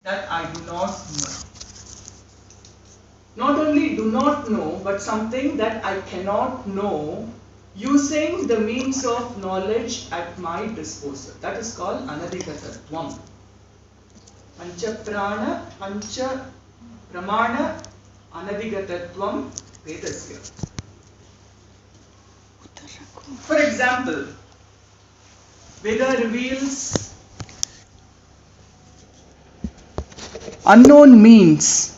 that I do not know. Not only do not know, but something that I cannot know using the means of knowledge at my disposal. That is called anadhikatatvam. Pancha prana, pancha pramana, anadhikatatvam vedasya. For example, Veda reveals unknown means,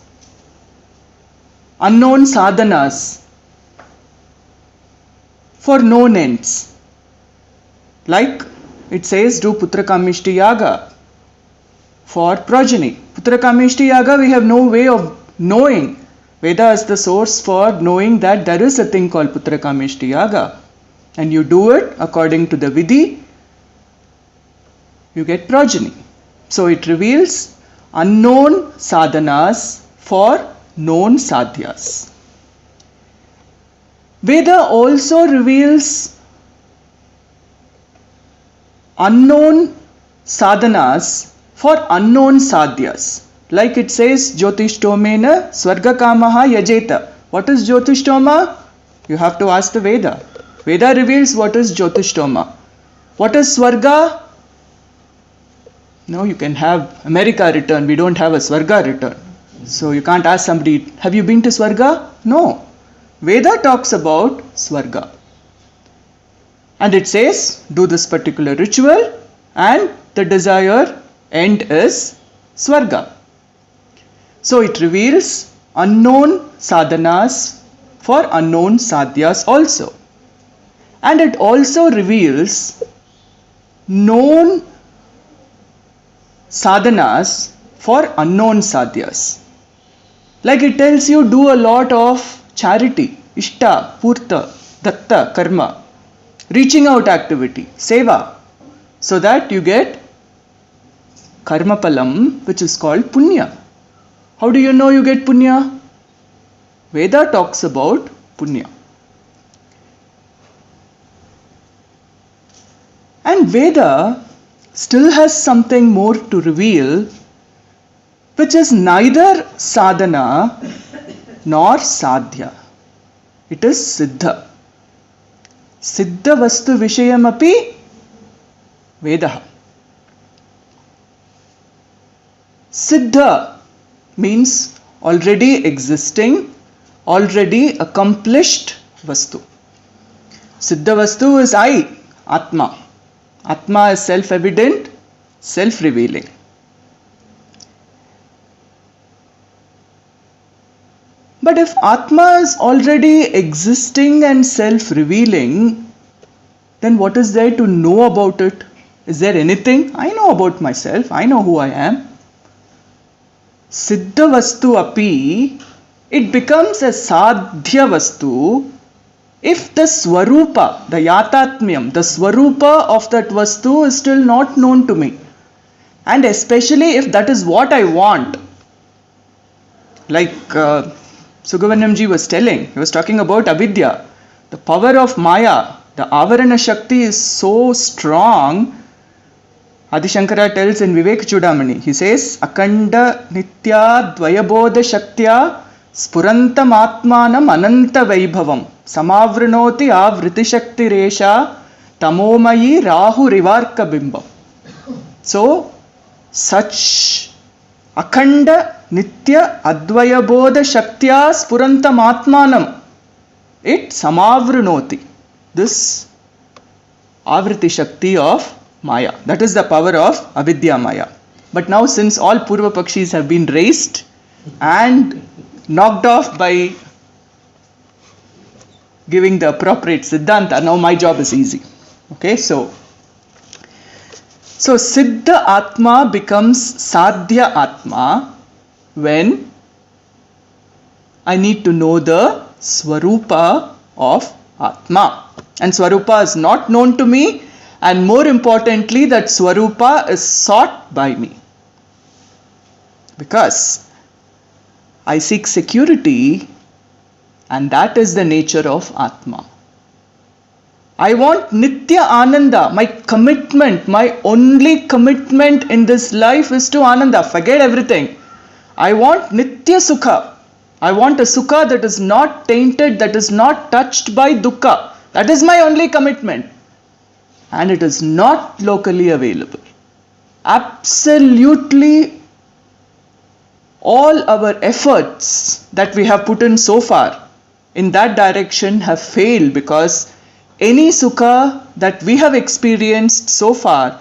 unknown sadhanas for known ends. Like it says, do Putrakamishti Yaga for progeny. Putrakamishti Yaga, we have no way of knowing. Veda is the source for knowing that there is a thing called Putrakamishti Yaga. And you do it according to the Vidhi, you get progeny. So it reveals unknown sadhanas for known sadhyas. Veda also reveals unknown sadhanas for unknown sadhyas. Like it says, Jyotishtomena Swargakamaha Yajeta. What is Jyotishtoma? You have to ask the Veda. Veda reveals what is Jyotishtoma. What is Swarga? No, you can have America return. We don't have a Swarga return. So you can't ask somebody, have you been to Swarga? No. Veda talks about Swarga. And it says, do this particular ritual and the desired end is Swarga. So it reveals unknown sadhanas for unknown sadhyas also. And it also reveals known sadhanas for unknown sadhyas. Like it tells you, do a lot of charity, ishta, purta, datta, karma, reaching out activity, seva, so that you get karma palam, which is called punya. How do you know you get punya? Veda talks about punya. And Veda still has something more to reveal, which is neither sadhana nor sadhya. It is siddha. Siddha vastu vishayam api Vedaha. Siddha means already existing, already accomplished vastu. Siddha vastu is I, Atma. Atma is self-evident, self-revealing. But if Atma is already existing and self-revealing, then what is there to know about it? Is there anything? I know about myself, I know who I am. Siddha vastu api, it becomes a sadhya vastu if the swarupa, the yatatmyam, the swarupa of that vastu is still not known to me. And especially if that is what I want. Like Sugavanyamji was telling, he was talking about avidya. The power of Maya, the avarana shakti is so strong. Adi Shankara tells in Vivek Chudamani, he says, Akanda nitya dvayabodha shaktya spurantam atmanam ananta vaibhavam samavrinoti avriti shakti resha tamomayi rahu rivarka bimbam. So, such akhanda nitya advayabodha shaktya spurantam atmanam, it samavrinoti, this avriti shakti of Maya. That is the power of avidya Maya. But now since all Purva Pakshis have been raised and knocked off by giving the appropriate Siddhanta, now my job is easy. Okay, so Siddha Atma becomes Sadhya Atma when I need to know the Swarupa of Atma. And Swarupa is not known to me, and more importantly, that Swarupa is sought by me. Because I seek security, and that is the nature of Atma. I want Nitya Ananda. My commitment, my only commitment in this life is to Ananda. Forget everything. I want Nitya Sukha. I want a Sukha that is not tainted, that is not touched by Dukkha. That is my only commitment. And it is not locally available. Absolutely all our efforts that we have put in so far in that direction have failed, because any sukha that we have experienced so far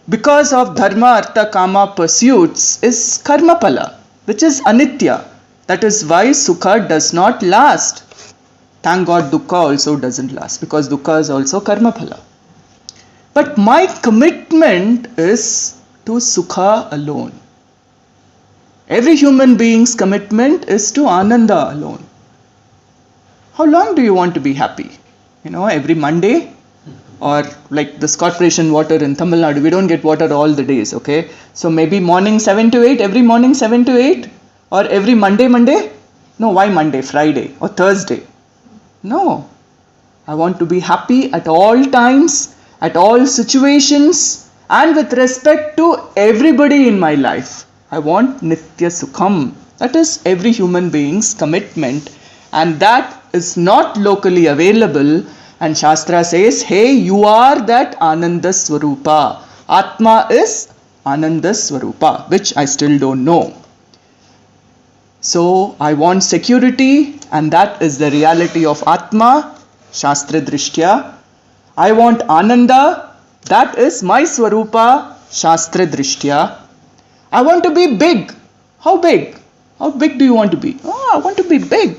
because of dharma, artha, kama pursuits is karma phala, which is anitya. That is why sukha does not last. Thank God dukkha also doesn't last, because dukkha is also karma phala. But my commitment is to sukha alone. Every human being's commitment is to ananda alone. How long do you want to be happy? Every Monday? Or like this corporation water in Tamil Nadu, we don't get water all the days, okay? So maybe morning 7 to 8, every morning 7 to 8? Or every Monday? No, why Monday? Friday or Thursday? No. I want to be happy at all times, at all situations, and with respect to everybody in my life. I want Nitya Sukham. That is every human being's commitment, and that is not locally available. And Shastra says, hey, you are that Ananda Swarupa. Atma is Ananda Swarupa, which I still don't know. So I want security, and that is the reality of Atma, Shastra Drishtya. I want Ananda, that is my Swarupa, Shastra Drishtya. I want to be big. How big? How big do you want to be? Oh, I want to be big.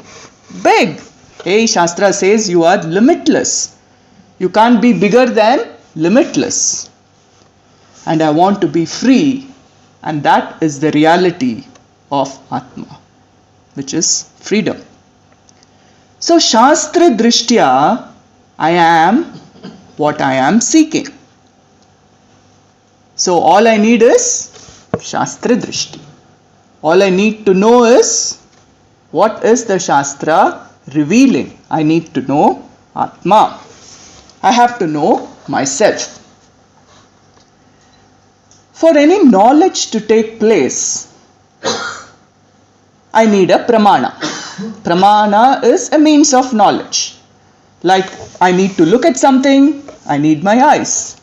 Big. Hey, Shastra says you are limitless. You can't be bigger than limitless. And I want to be free. And that is the reality of Atma, which is freedom. So, Shastra Drishtya, I am what I am seeking. So, all I need is Shastra Drishti. All I need to know is what is the Shastra revealing. I need to know Atma. I have to know myself. For any knowledge to take place, I need a pramana. Pramana is a means of knowledge. Like I need to look at something, I need my eyes.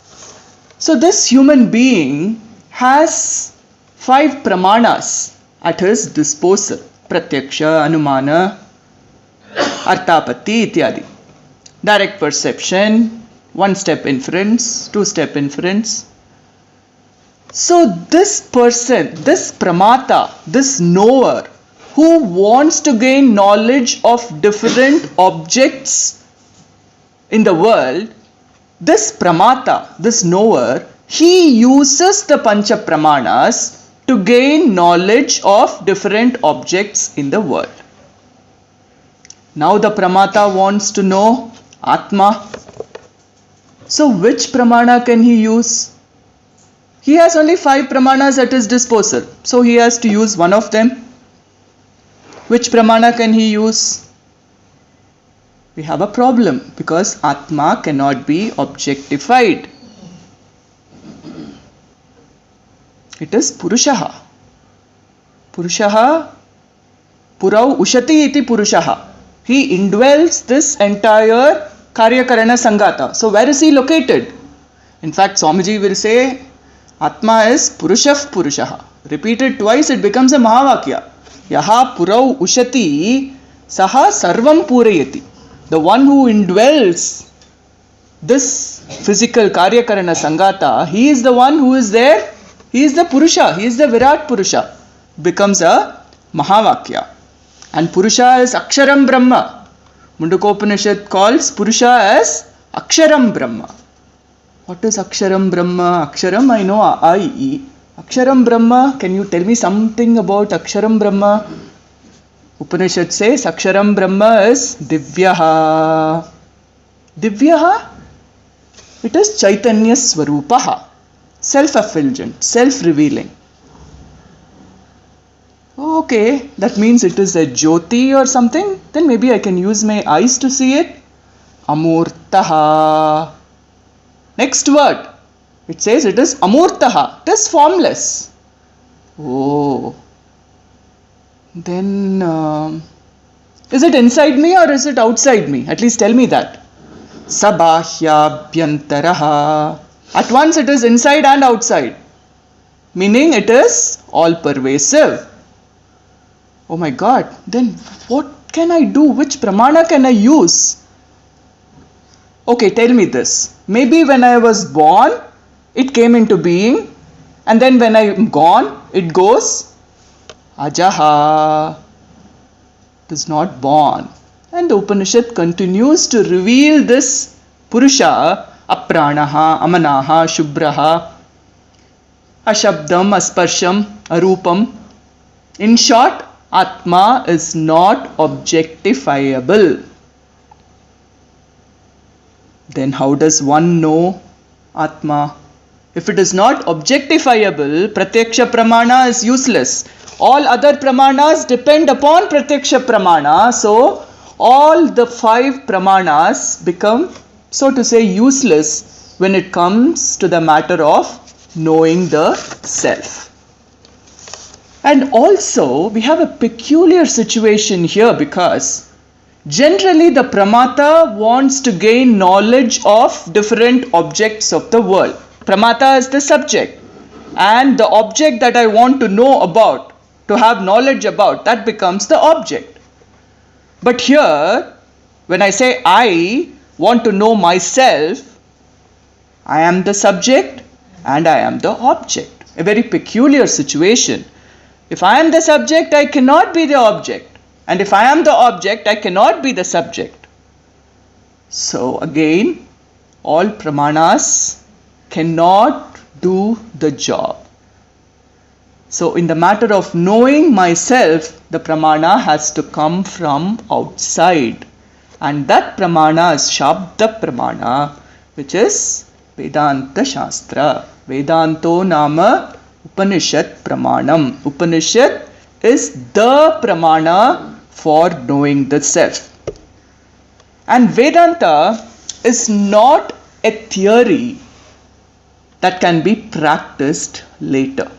So this human being has 5 pramanas at his disposal. Pratyaksha, Anumana, Arthapatti, ityadi. Direct perception, 1-step inference, 2-step inference. So this person, this pramata, this knower, who wants to gain knowledge of different objects in the world, this pramata, this knower, he uses the pancha pramanas to gain knowledge of different objects in the world. Now the pramata wants to know Atma. So which pramana can he use? He has only 5 pramanas at his disposal. So he has to use one of them. Which pramana can he use? We have a problem because Atma cannot be objectified. It is Purushaha. Purushaha, Purau Ushati iti Purushaha. He indwells this entire Karyakarana Sangata. So where is he located? In fact, Swamiji will say, Atma is Purushav Purushaha. Repeated twice, it becomes a Mahavakya. Yaha Purau Ushati Saha Sarvam Purayati. The one who indwells this physical Karyakarana Sangata, he is the one who is there. He is the Purusha. He is the Virat Purusha. Becomes a Mahavakya. And Purusha is Aksharam Brahma. Mundakopanishad calls Purusha as Aksharam Brahma. What is Aksharam Brahma? Aksharam, I know I-E. Aksharam Brahma, can you tell me something about Aksharam Brahma? Upanishad says Aksharam Brahma is Divyaha. Divyaha? It is Chaitanya Swarupaha. Self-effulgent, self-revealing. Okay, that means it is a Jyoti or something. Then maybe I can use my eyes to see it. amurtaha. Next word, it says it is amurtaha, it is formless. Oh, then is it inside me or is it outside me? At least tell me that. Sabhahyabhyantaraha. At once it is inside and outside, meaning it is all pervasive. Oh my God, then what can I do? Which pramana can I use? Okay, tell me this. Maybe when I was born, it came into being, and then when I am gone, it goes. Ajaha. It is not born. And the Upanishad continues to reveal this Purusha, Apranaha, Amanaha, Shubhraha, Ashabdam, Asparsham, Arupam. In short, Atma is not objectifiable. Then how does one know Atma? If it is not objectifiable, Pratyaksha Pramana is useless. All other Pramanas depend upon Pratyaksha Pramana. So, all the 5 Pramanas become, so to say, useless when it comes to the matter of knowing the self. And also, we have a peculiar situation here because generally the Pramata wants to gain knowledge of different objects of the world. Pramata is the subject, and the object that I want to know about, to have knowledge about, that becomes the object. But here, when I say I want to know myself, I am the subject and I am the object. A very peculiar situation. If I am the subject, I cannot be the object. And if I am the object, I cannot be the subject. So again, all pramanas cannot do the job. So in the matter of knowing myself, the pramana has to come from outside. And that pramana is Shabda Pramana, which is Vedanta Shastra. Vedanto Nama Upanishad Pramanam. Upanishad is the pramana for knowing the self. And Vedanta is not a theory that can be practiced later.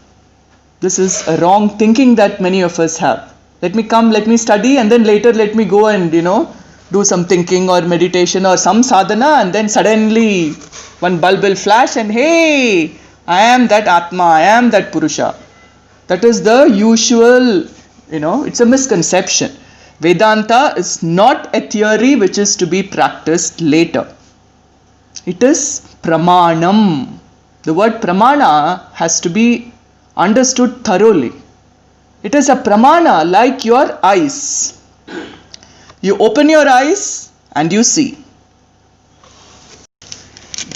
This is a wrong thinking that many of us have. Let me come, let me study, and then later let me go and, do some thinking or meditation or some sadhana, and then suddenly one bulb will flash and hey, I am that Atma, I am that Purusha. That is the usual, it's a misconception. Vedanta is not a theory which is to be practiced later. It is pramanam. The word pramana has to be understood thoroughly. It is a pramana like your eyes. You open your eyes and you see.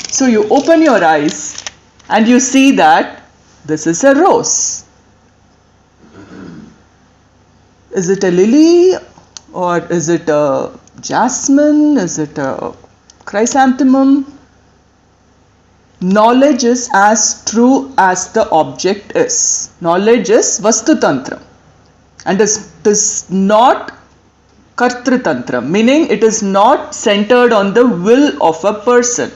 So you open your eyes and you see that this is a rose. Is it a lily or is it a jasmine? Is it a chrysanthemum? Knowledge is as true as the object is. Knowledge is Vastu Tantra and it is not Kartri Tantra, meaning it is not centered on the will of a person.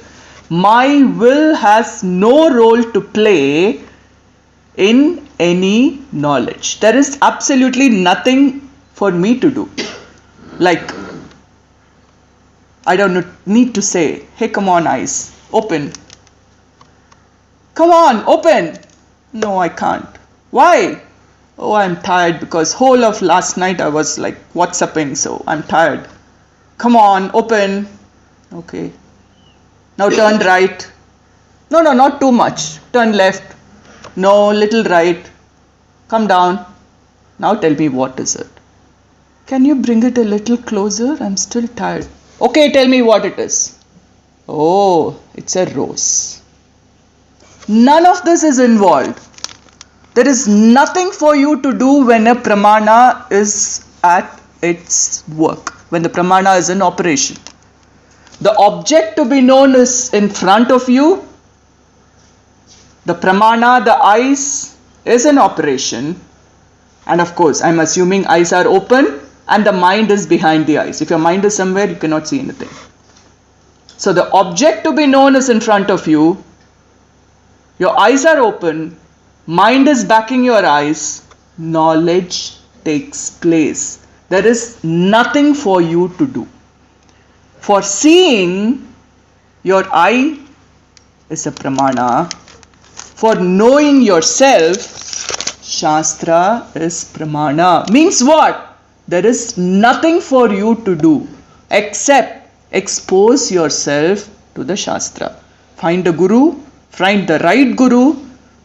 My will has no role to play in any knowledge. There is absolutely nothing for me to do. Like, I don't need to say, hey, come on, eyes, open. Come on, open. No, I can't. Why? Oh, I'm tired because whole of last night I was like WhatsApping, so I'm tired. Come on, open. Okay. Now turn right. No, not too much. Turn left. No, little right. Come down. Now tell me what is it. Can you bring it a little closer? I'm still tired. Okay, tell me what it is. Oh, it's a rose. None of this is involved. There is nothing for you to do when a pramana is at its work, when the pramana is in operation. The object to be known is in front of you. The pramana, the eyes, is in operation. And of course, I'm assuming eyes are open and the mind is behind the eyes. If your mind is somewhere, you cannot see anything. So the object to be known is in front of you. Your eyes are open. Mind is backing your eyes. Knowledge takes place. There is nothing for you to do. For seeing, your eye is a pramana. For knowing yourself, Shastra is pramana. Means what? There is nothing for you to do except expose yourself to the Shastra. Find a guru, find the right guru,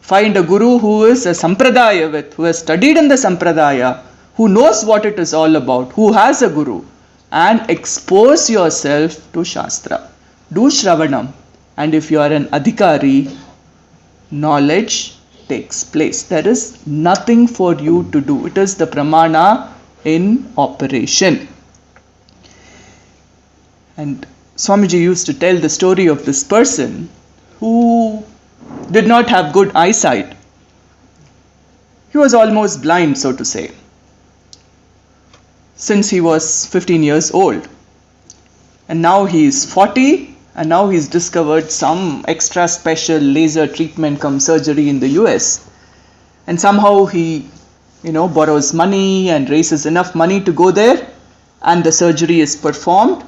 find a guru who is a sampradaya who has studied in the sampradaya, who knows what it is all about, who has a guru, and expose yourself to Shastra. Do Shravanam, and if you are an adhikari, knowledge takes place. There is nothing for you to do. It is the pramana in operation. And Swamiji used to tell the story of this person who did not have good eyesight. He was almost blind, so to say, since he was 15 years old. And now he is 40, and now he's discovered some extra special laser treatment cum surgery in the US. And somehow he, borrows money and raises enough money to go there, and the surgery is performed.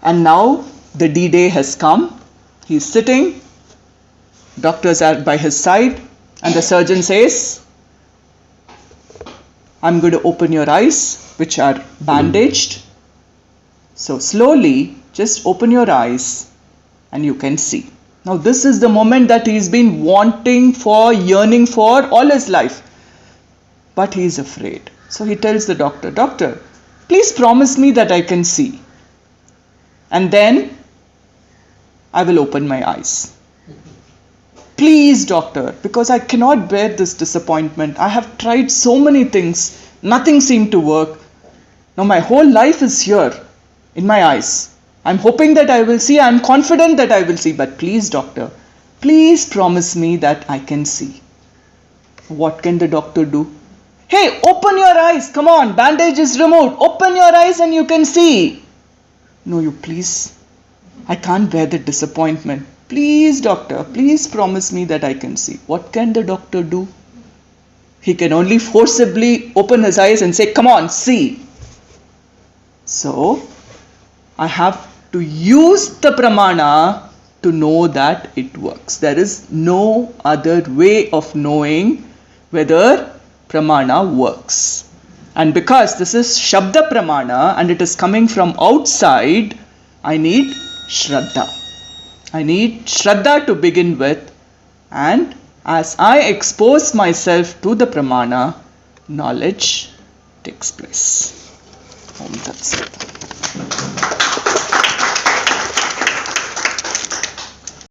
And now the D-Day has come. He's sitting, doctors are by his side, and the surgeon says, I'm going to open your eyes, which are bandaged. So slowly, just open your eyes and you can see. Now this is the moment that he's been wanting for, yearning for all his life. But he is afraid. So he tells the doctor, Doctor, please promise me that I can see. And then I will open my eyes. Please, doctor, because I cannot bear this disappointment. I have tried so many things. Nothing seemed to work. Now my whole life is here in my eyes. I'm hoping that I will see. I'm confident that I will see. But please, doctor, please promise me that I can see. What can the doctor do? Hey, open your eyes. Come on, bandage is removed. Open your eyes and you can see. No, you please. I can't bear the disappointment. Please, doctor, please promise me that I can see. What can the doctor do? He can only forcibly open his eyes and say, come on, see. So, I have to use the pramana to know that it works. There is no other way of knowing whether pramana works. And because this is Shabda pramana and it is coming from outside, I need Shraddha. I need Shraddha to begin with, and as I expose myself to the pramana, knowledge takes place. Om Tat Sat.